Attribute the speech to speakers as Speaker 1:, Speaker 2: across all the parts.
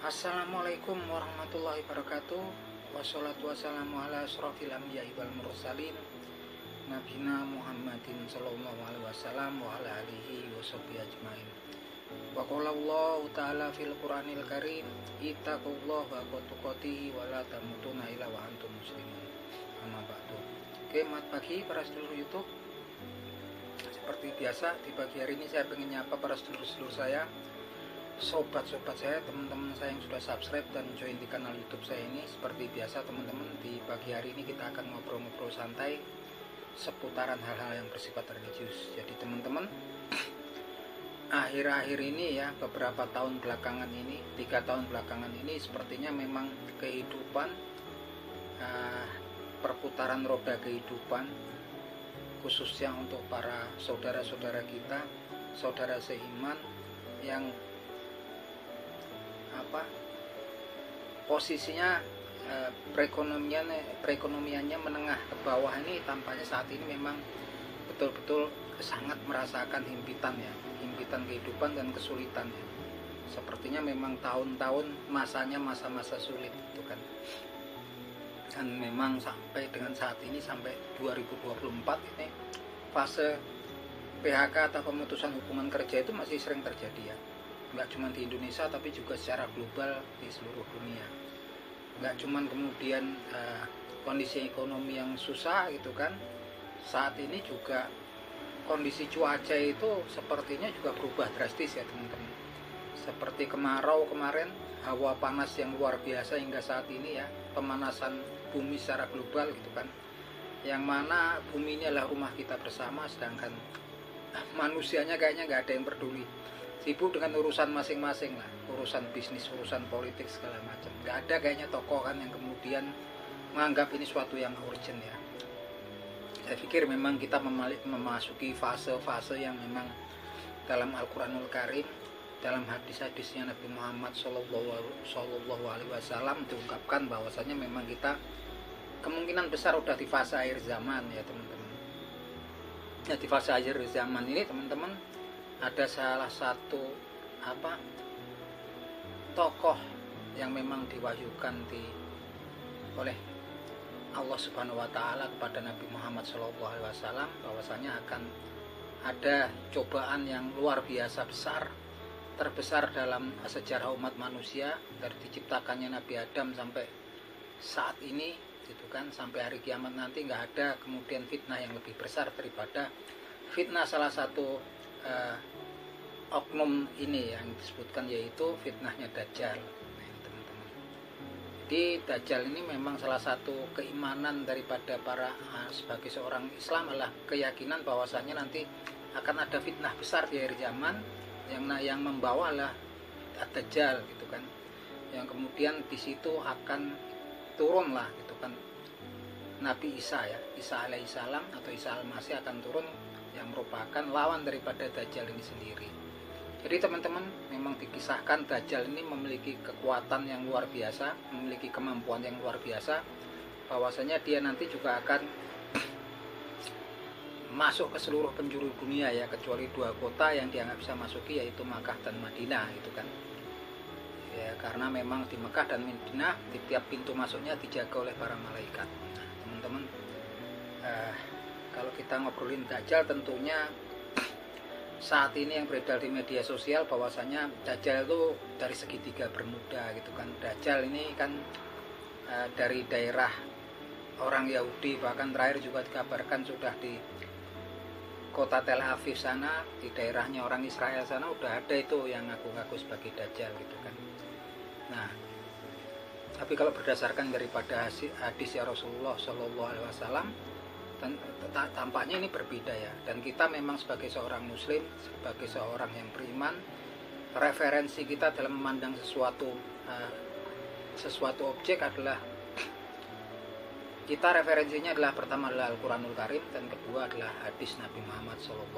Speaker 1: Assalamualaikum warahmatullahi wabarakatuh. Wassalatu wassalamu ala asrofil anbiya'i wal mursalin Nabina Muhammadin sallallahu alaihi wasallam wa ala alihi wa sahbihi ajmain. Wa qala Allah ta'ala fil Qur'anil Karim, ittaqullaha haqqa tuqatih wa la tamutunna illa wa antum muslimun. Amma ba'du. Selamat pagi para sedulur YouTube. Seperti biasa di pagi hari ini saya ingin nyapa para sedulur-sedulur saya, sobat-sobat saya, teman-teman saya yang sudah subscribe dan join di kanal YouTube saya ini. Seperti biasa teman-teman, di pagi hari ini kita akan ngobrol-ngobrol santai seputaran hal-hal yang bersifat religius. Jadi teman-teman, akhir-akhir ini ya, beberapa tahun belakangan ini, 3 tahun belakangan ini sepertinya memang kehidupan, perputaran roda kehidupan, khususnya untuk para saudara-saudara kita, saudara seiman yang posisinya perekonomiannya menengah ke bawah ini, tampaknya saat ini memang betul-betul sangat merasakan himpitan kehidupan dan kesulitan ya. Sepertinya memang tahun-tahun masanya masa-masa sulit itu kan. Dan memang sampai dengan saat ini, sampai 2024 ini, fase PHK atau pemutusan hubungan kerja itu masih sering terjadi ya. Nggak cuma di Indonesia tapi juga secara global di seluruh dunia. Nggak cuma kemudian kondisi ekonomi yang susah gitu kan, saat ini juga kondisi cuaca itu sepertinya juga berubah drastis ya teman-teman. Seperti kemarau kemarin, hawa panas yang luar biasa hingga saat ini ya, pemanasan bumi secara global gitu kan, yang mana bumi ini adalah rumah kita bersama, sedangkan manusianya kayaknya nggak ada yang peduli, sibuk dengan urusan masing-masing lah, urusan bisnis, urusan politik segala macam. Nggak ada kayaknya tokoh kan yang kemudian menganggap ini suatu yang urgent ya. Saya pikir memang kita memasuki fase-fase yang memang dalam Al-Quranul Karim, dalam hadis-hadisnya Nabi Muhammad Sallallahu Alaihi Wasallam diungkapkan bahwasanya memang kita kemungkinan besar udah di fase akhir zaman ya teman-teman. Ya, di fase akhir zaman ini teman-teman, ada salah satu tokoh yang memang diwahyukan oleh Allah Subhanahu wa taala kepada Nabi Muhammad sallallahu alaihi wasallam bahwasanya akan ada cobaan yang luar biasa besar, terbesar dalam sejarah umat manusia dari diciptakannya Nabi Adam sampai saat ini gitu kan, sampai hari kiamat nanti nggak ada kemudian fitnah yang lebih besar daripada fitnah salah satu oknum ini yang disebutkan, yaitu fitnahnya Dajjal. Nah, teman-teman, jadi Dajjal ini memang salah satu keimanan daripada para sebagai seorang Islam adalah keyakinan bahwasanya nanti akan ada fitnah besar di akhir zaman yang membawa lah Dajjal gitu kan, yang kemudian di situ akan turun lah gitu kan Nabi Isa ya, Isa alaihissalam atau Isa al-Masih akan turun, yang merupakan lawan daripada Dajjal ini sendiri. Jadi teman-teman, memang dikisahkan Dajjal ini memiliki kekuatan yang luar biasa, memiliki kemampuan yang luar biasa, bahwasanya dia nanti juga akan masuk ke seluruh penjuru dunia ya, kecuali 2 kota yang dianggap bisa masuki, yaitu Makkah dan Madinah gitu kan. Ya, karena memang di Makkah dan Madinah di tiap pintu masuknya dijaga oleh para malaikat. Nah, teman-teman, kalau kita ngobrolin Dajjal, tentunya saat ini yang beredar di media sosial bahwasanya Dajjal itu dari segitiga Bermuda gitu kan. Dajjal ini kan dari daerah orang Yahudi, bahkan terakhir juga dikabarkan sudah di kota Tel Aviv sana, di daerahnya orang Israel sana udah ada itu yang ngaku-ngaku sebagai Dajjal gitu kan. Nah, tapi kalau berdasarkan daripada hadis ya Rasulullah Shallallahu Alaihi Wasallam, tampaknya ini berbeda ya. Dan kita memang sebagai seorang muslim, sebagai seorang yang beriman, referensi kita dalam memandang sesuatu objek adalah, kita referensinya adalah pertama adalah Al-Quranul Karim, dan kedua adalah hadis Nabi Muhammad SAW.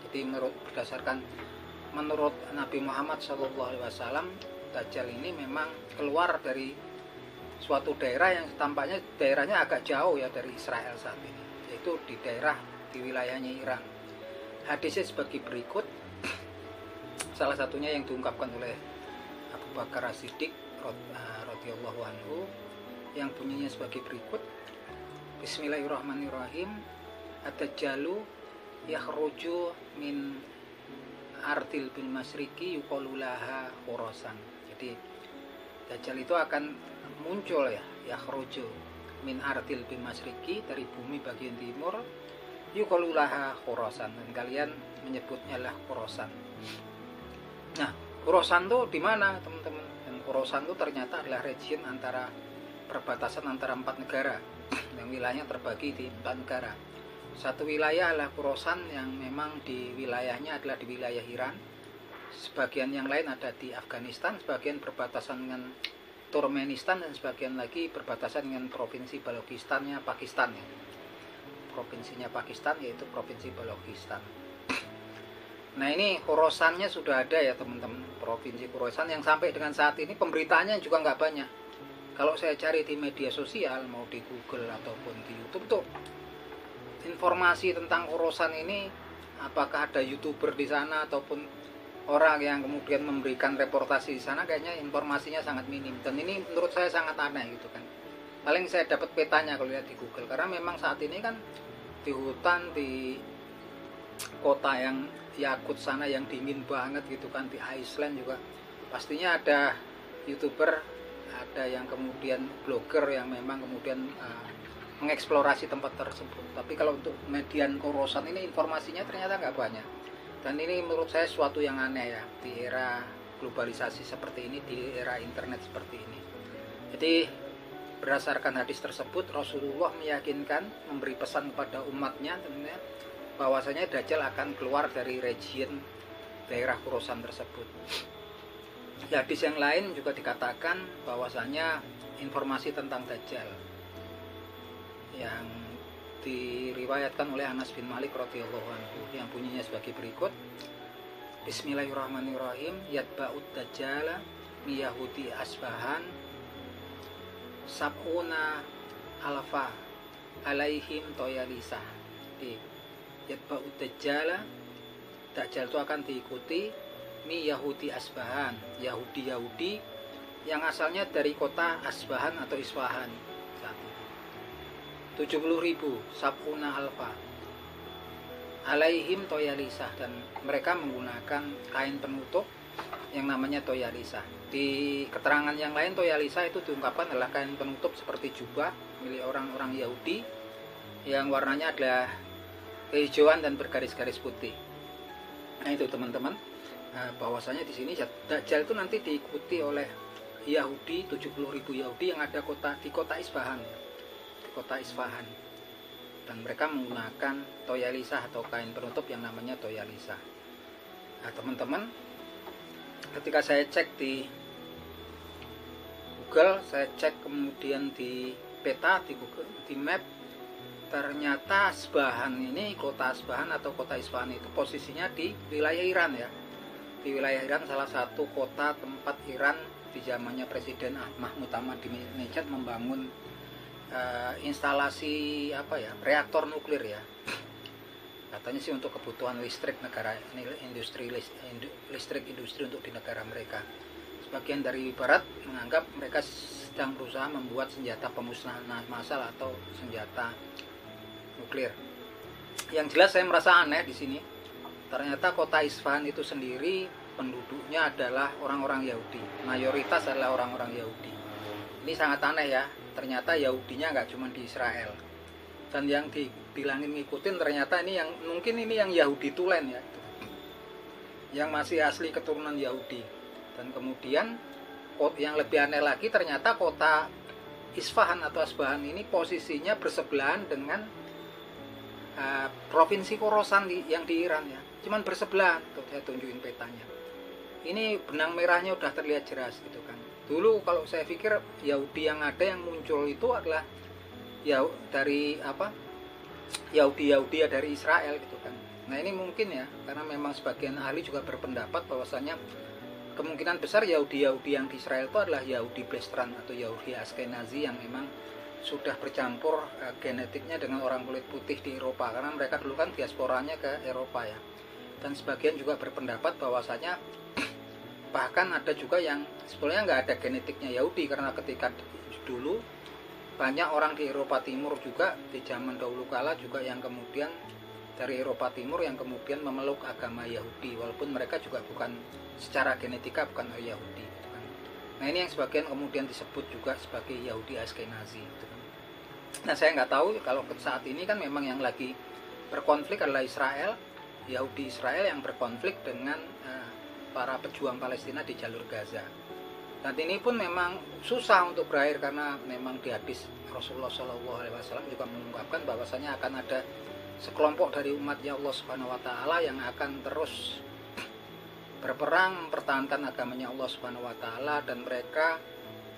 Speaker 1: Jadi menurut Nabi Muhammad SAW, Dajjal ini memang keluar dari suatu daerah yang tampaknya daerahnya agak jauh ya dari Israel saat ini, yaitu di wilayahnya Iran. Hadisnya sebagai berikut, salah satunya yang diungkapkan oleh Abu Bakar As-Siddiq radhiyallahu anhu, yang bunyinya sebagai berikut. Bismillahirrahmanirrahim. Ad-Dajjalu yakhruju min ardil bil masriki yuqalu laha Khurasan. Jadi Dajjal itu akan muncul ya, yakhruju min ardil bil masriki, dari bumi bagian timur, yuqalu laha Khurasan, dan kalian menyebutnya lah Khurasan. Nah, Khurasan itu di mana, teman-teman? Dan Khurasan itu ternyata adalah region antara perbatasan antara 4 negara yang wilayahnya terbagi di 4 negara. Satu wilayah adalah Khurasan yang memang di wilayahnya adalah di wilayah Iran. Sebagian yang lain ada di Afghanistan, sebagian berbatasan dengan Turkmenistan, dan sebagian lagi berbatasan dengan provinsi Balochistan-nya Pakistan ya. Provinsinya Pakistan yaitu provinsi Balochistan. Nah, ini Khorasannya sudah ada ya teman-teman, provinsi Khorasan yang sampai dengan saat ini pemberitaannya juga nggak banyak. Kalau saya cari di media sosial, mau di Google ataupun di YouTube tuh, informasi tentang Khorasan ini, apakah ada YouTuber di sana ataupun orang yang kemudian memberikan reportasi di sana, kayaknya informasinya sangat minim. Dan ini menurut saya sangat aneh gitu kan. Paling saya dapat petanya kalau lihat di Google, karena memang saat ini kan di hutan, di kota yang Yakut sana yang dingin banget gitu kan, di Iceland juga pastinya ada YouTuber, ada yang kemudian blogger yang memang kemudian mengeksplorasi tempat tersebut. Tapi kalau untuk median Khorasan ini informasinya ternyata nggak banyak. Dan ini menurut saya suatu yang aneh ya, di era globalisasi seperti ini, di era internet seperti ini. Jadi berdasarkan hadis tersebut, Rasulullah meyakinkan, memberi pesan kepada umatnya tentunya, bahwasanya Dajjal akan keluar dari region daerah Khorasan tersebut. Di hadis yang lain juga dikatakan bahwasanya informasi tentang Dajjal yang diriwayatkan oleh Anas bin Malik radhiyallahu anhu, yang bunyinya sebagai berikut. Bismillahirrahmanirrahim. Yatba'ud Dajjala mi Yahudi Asbahan sab'una alfa alaihim toyalisah. Yatba'ud Dajjala, Dajjal itu akan diikuti mi Yahudi Asbahan, Yahudi yang asalnya dari kota Asbahan atau Isfahan. 70.000 sab'una alfa alaihim toyalisah, dan mereka menggunakan kain penutup yang namanya toyalisah. Di keterangan yang lain, toyalisah itu diungkapkan adalah kain penutup seperti jubah milik orang-orang Yahudi yang warnanya adalah kehijauan dan bergaris-garis putih. Nah itu teman-teman, bahwasanya di sini Dajjal itu nanti diikuti oleh Yahudi, 70.000 Yahudi yang ada di kota Isfahan, di kota Isfahan, dan mereka menggunakan toyalisah atau kain penutup yang namanya toyalisah. Nah teman-teman, ketika saya cek di Google, saya cek kemudian di peta, di Google, di map, ternyata Asbahan ini, kota Asbahan atau kota Isfahan itu posisinya di wilayah Iran ya. Di wilayah Iran, salah satu kota tempat Iran di zamannya Presiden Mahmud Ahmadinejad membangun instalasi reaktor nuklir ya. Katanya sih untuk kebutuhan listrik negara, listrik industri untuk di negara mereka. Sebagian dari Barat menganggap mereka sedang berusaha membuat senjata pemusnahan massal atau senjata nuklir. Yang jelas saya merasa aneh di sini. Ternyata kota Isfahan itu sendiri penduduknya adalah orang-orang Yahudi. Mayoritas adalah orang-orang Yahudi. Ini sangat aneh ya. Ternyata Yahudinya nggak cuma di Israel. Dan yang dibilangin ngikutin ternyata ini yang mungkin ini yang Yahudi tulen ya. Yang masih asli keturunan Yahudi. Dan kemudian yang lebih aneh lagi, ternyata kota Isfahan atau Asbahan ini posisinya bersebelahan dengan provinsi Khorasan yang di Iran ya. Cuman bersebelahan. Tuh saya tunjukin petanya. Ini benang merahnya udah terlihat jelas gitu kan. Dulu kalau saya pikir Yahudi yang ada yang muncul itu adalah dari Yahudi ya dari Israel gitu kan. Nah ini mungkin ya, karena memang sebagian ahli juga berpendapat bahwasanya kemungkinan besar Yahudi yang di Israel itu adalah Yahudi Blestran atau Yahudi Ashkenazi yang memang sudah bercampur genetiknya dengan orang kulit putih di Eropa, karena mereka dulu kan diasporanya ke Eropa ya. Dan sebagian juga berpendapat bahwasanya Bahkan ada juga yang sebenarnya nggak ada genetiknya Yahudi, karena ketika dulu banyak orang di Eropa Timur juga di zaman dahulu kala juga yang kemudian dari Eropa Timur yang kemudian memeluk agama Yahudi, walaupun mereka juga bukan secara genetika bukan Yahudi gitu kan. Nah ini yang sebagian kemudian disebut juga sebagai Yahudi Ashkenazi gitu kan. Nah saya nggak tahu kalau saat ini kan memang yang lagi berkonflik adalah Israel, Yahudi Israel yang berkonflik dengan para pejuang Palestina di jalur Gaza. Dan ini pun memang susah untuk berakhir karena memang di hadis Rasulullah SAW juga mengungkapkan bahwasanya akan ada sekelompok dari umatnya Allah Subhanahu Wa Taala yang akan terus berperang mempertahankan agamanya Allah Subhanahu Wa Taala, dan mereka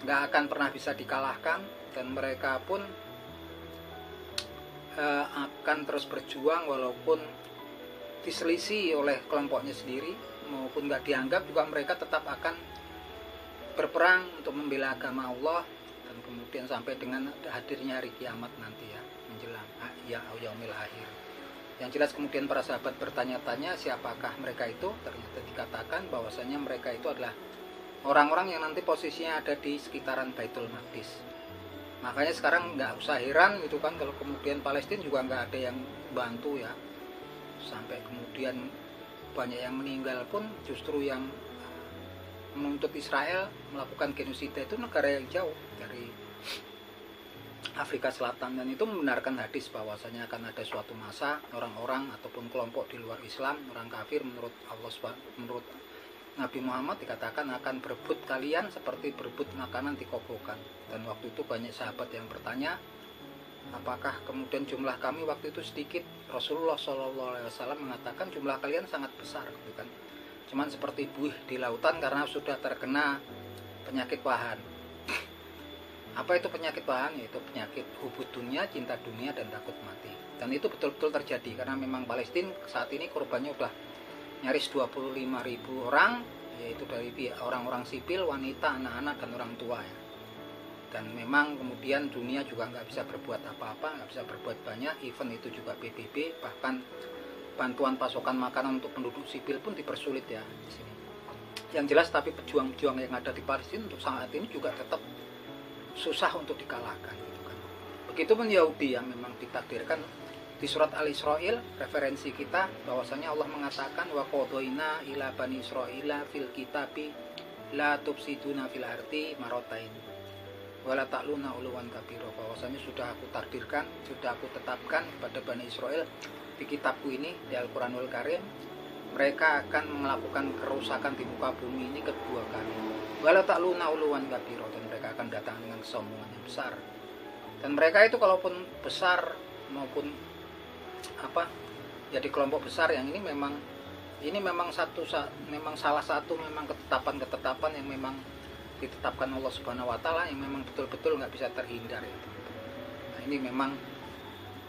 Speaker 1: nggak akan pernah bisa dikalahkan, dan mereka pun akan terus berjuang walaupun diselisih oleh kelompoknya sendiri maupun nggak dianggap, juga mereka tetap akan berperang untuk membela agama Allah, dan kemudian sampai dengan hadirnya hari kiamat nanti ya, menjelang yaumil akhir. Yang jelas kemudian para sahabat bertanya-tanya siapakah mereka itu, ternyata dikatakan bahwasanya mereka itu adalah orang-orang yang nanti posisinya ada di sekitaran Baitul Maqdis. Makanya sekarang nggak usah heran gitu kan kalau kemudian Palestina juga nggak ada yang bantu ya, sampai kemudian banyak yang meninggal pun justru yang menuntut Israel melakukan genosida itu negara yang jauh dari Afrika Selatan, dan itu membenarkan hadis bahwasanya akan ada suatu masa orang-orang ataupun kelompok di luar Islam, orang kafir menurut menurut Nabi Muhammad dikatakan akan berebut kalian seperti berebut makanan di kobokan. Dan waktu itu banyak sahabat yang bertanya, apakah kemudian jumlah kami waktu itu sedikit? Rasulullah SAW mengatakan jumlah kalian sangat besar, gitu kan. Cuman seperti buih di lautan karena sudah terkena penyakit wahan. Apa itu penyakit wahan? Yaitu penyakit hubud dunia, cinta dunia, dan takut mati. Dan itu betul-betul terjadi karena memang Palestina saat ini korbannya udah nyaris 25.000 orang, yaitu dari orang-orang sipil, wanita, anak-anak, dan orang tua ya. Dan memang kemudian dunia juga nggak bisa berbuat apa-apa, nggak bisa berbuat banyak. Event itu juga PBB, bahkan bantuan pasokan makanan untuk penduduk sipil pun dipersulit ya di sini. Yang jelas tapi pejuang-pejuang yang ada di Palestina untuk saat ini juga tetap susah untuk dikalahkan gitu kan. Begitupun Yahudi yang memang ditakdirkan di surat Al-Isra'il, referensi kita bahwasanya Allah mengatakan wa qadayna ila bani Israila fil kitabi la tufsiduna fil ardi maratain wala ta'luna uluwan kabira, bahwasanya sudah aku takdirkan, sudah aku tetapkan kepada Bani Israel di kitabku ini, di Al-Quranul Karim, mereka akan melakukan kerusakan di muka bumi ini kedua kali. Wala ta'luna uluwan kabira, dan mereka akan datang dengan kesombongan yang besar. Dan mereka itu kalaupun besar maupun apa, jadi kelompok besar yang ini memang salah satu memang ketetapan yang memang ditetapkan Allah Subhanahu Wa Taala, yang memang betul-betul nggak bisa terhindar ya. Nah ini memang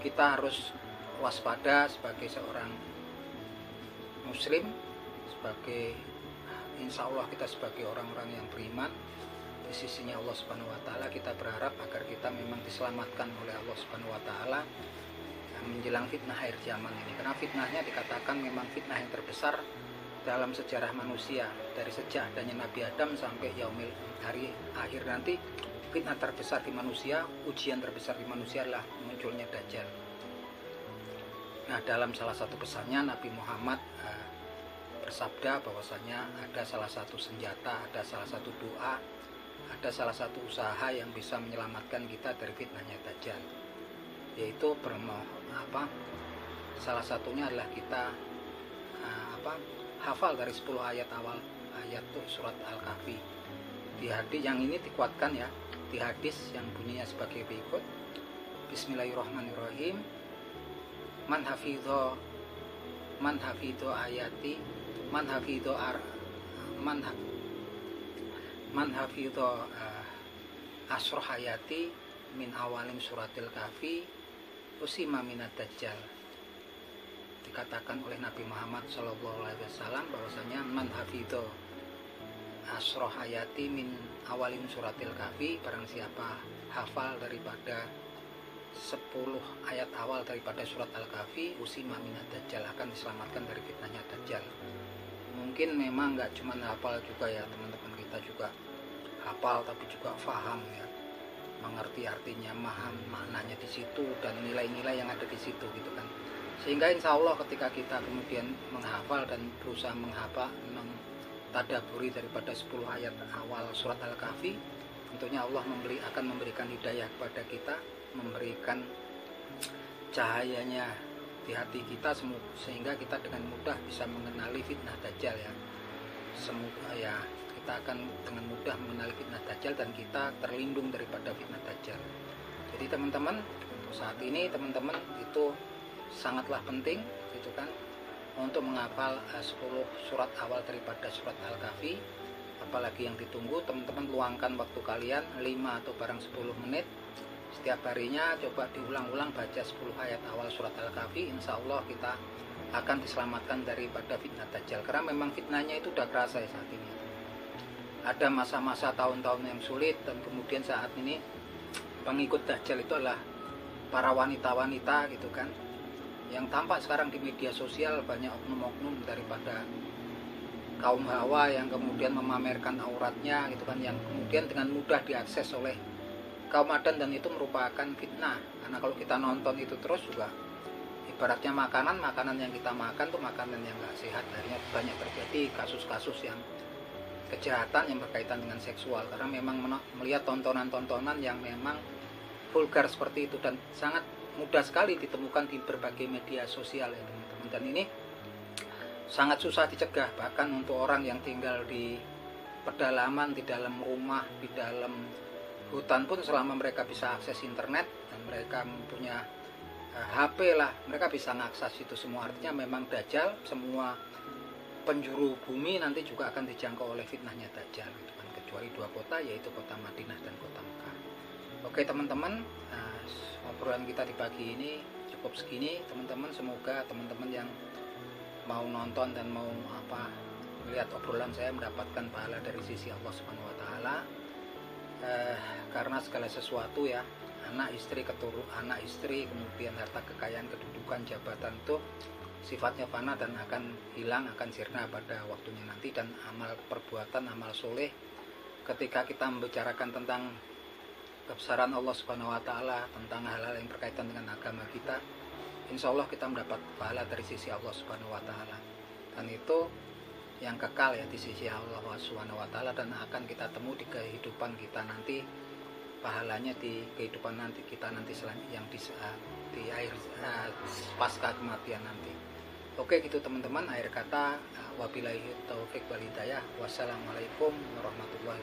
Speaker 1: kita harus waspada sebagai seorang muslim, sebagai insya Allah kita sebagai orang-orang yang beriman di sisinya Allah Subhanahu Wa Taala. Kita berharap agar kita memang diselamatkan oleh Allah Subhanahu Wa Taala menjelang fitnah akhir zaman ini, karena fitnahnya dikatakan memang fitnah yang terbesar dalam sejarah manusia, dari sejak adanya Nabi Adam sampai yaumil hari akhir nanti. Fitnah terbesar di manusia, ujian terbesar di manusia adalah munculnya Dajjal. Nah dalam salah satu pesannya Nabi Muhammad bersabda bahwasanya ada salah satu senjata, ada salah satu doa, ada salah satu usaha yang bisa menyelamatkan kita dari fitnahnya Dajjal, yaitu salah satunya adalah kita hafal dari 10 ayat awal ayat surat Al-Kahfi. Di hadis yang ini dikuatkan ya, di hadis yang bunyinya sebagai berikut, Bismillahirrahmanirrahim, man hafidho ayati man hafidho asroh ayati min awalim suratil kahfi usima minad dajjal. Dikatakan oleh Nabi Muhammad SAW bahwasanya man hafidho asroh ayati min awalim suratil kahfi, barang siapa hafal daripada 10 ayat awal daripada surat Al-Kahfi, usima minad dajjal, akan diselamatkan dari fitnahnya Dajjal. mungkin memang nggak cuma hafal juga ya teman-teman, kita juga hafal tapi juga paham ya, mengerti artinya, memaham maknanya di situ dan nilai-nilai yang ada di situ gitu kan. Sehingga insya Allah ketika kita kemudian menghafal dan berusaha menghafal, mentadaburi daripada 10 ayat awal surat Al-Kahfi, tentunya Allah akan memberikan hidayah kepada kita, memberikan cahayanya di hati kita, sehingga kita dengan mudah bisa mengenali fitnah Dajjal ya. Semoga ya kita akan dengan mudah mengenali fitnah Dajjal dan kita terlindung daripada fitnah Dajjal. Jadi teman-teman, untuk saat ini teman-teman itu sangatlah penting gitu kan, untuk menghafal 10 surat awal daripada surat Al-Kahfi. Apalagi yang ditunggu, teman-teman luangkan waktu kalian 5 atau barang 10 menit setiap harinya, coba diulang-ulang baca 10 ayat awal surat Al-Kahfi. Insya Allah kita akan diselamatkan daripada fitnah Dajjal, karena memang fitnahnya itu udah kerasa ya saat ini. Ada masa-masa tahun-tahun yang sulit, dan kemudian saat ini pengikut Dajjal itu adalah para wanita-wanita gitu kan, yang tampak sekarang di media sosial banyak oknum-oknum daripada kaum Hawa yang kemudian memamerkan auratnya gitu kan, yang kemudian dengan mudah diakses oleh kaum Adan, dan itu merupakan fitnah. Karena kalau kita nonton itu terus juga ibaratnya makanan yang kita makan tuh makanan yang nggak sehat. Akhirnya banyak terjadi kasus-kasus yang kejahatan yang berkaitan dengan seksual, karena memang melihat tontonan-tontonan yang memang vulgar seperti itu, dan sangat mudah sekali ditemukan di berbagai media sosial ya teman-teman. Dan ini sangat susah dicegah, bahkan untuk orang yang tinggal di pedalaman, di dalam rumah, di dalam hutan pun, selama mereka bisa akses internet dan mereka mempunyai HP lah, mereka bisa mengakses itu semua. Artinya memang Dajjal, semua penjuru bumi nanti juga akan dijangkau oleh fitnahnya Dajjal gitu kan, kecuali 2 kota, yaitu kota Madinah dan kota Mekah. Oke teman-teman, obrolan kita di pagi ini cukup segini teman-teman. Semoga teman-teman yang mau nonton dan mau melihat obrolan saya mendapatkan pahala dari sisi Allah Subhanahu wa taala. Karena segala sesuatu ya, anak istri, kemudian harta kekayaan, kedudukan, jabatan itu sifatnya fana dan akan hilang, akan sirna pada waktunya nanti. Dan amal perbuatan, amal soleh, ketika kita membicarakan tentang kebesaran Allah Subhanahu wa taala, tentang hal-hal yang berkaitan dengan agama kita, insya Allah kita mendapat pahala dari sisi Allah Subhanahu wa taala, dan itu yang kekal ya di sisi Allah Subhanahu wa taala, dan akan kita temu di kehidupan kita nanti, pahalanya di kehidupan nanti kita nanti yang di akhir pasca kematian nanti. Oke gitu teman-teman, akhir kata wabillahi taufik wal hidayah. Wassalamualaikum warahmatullahi wabarakatuh.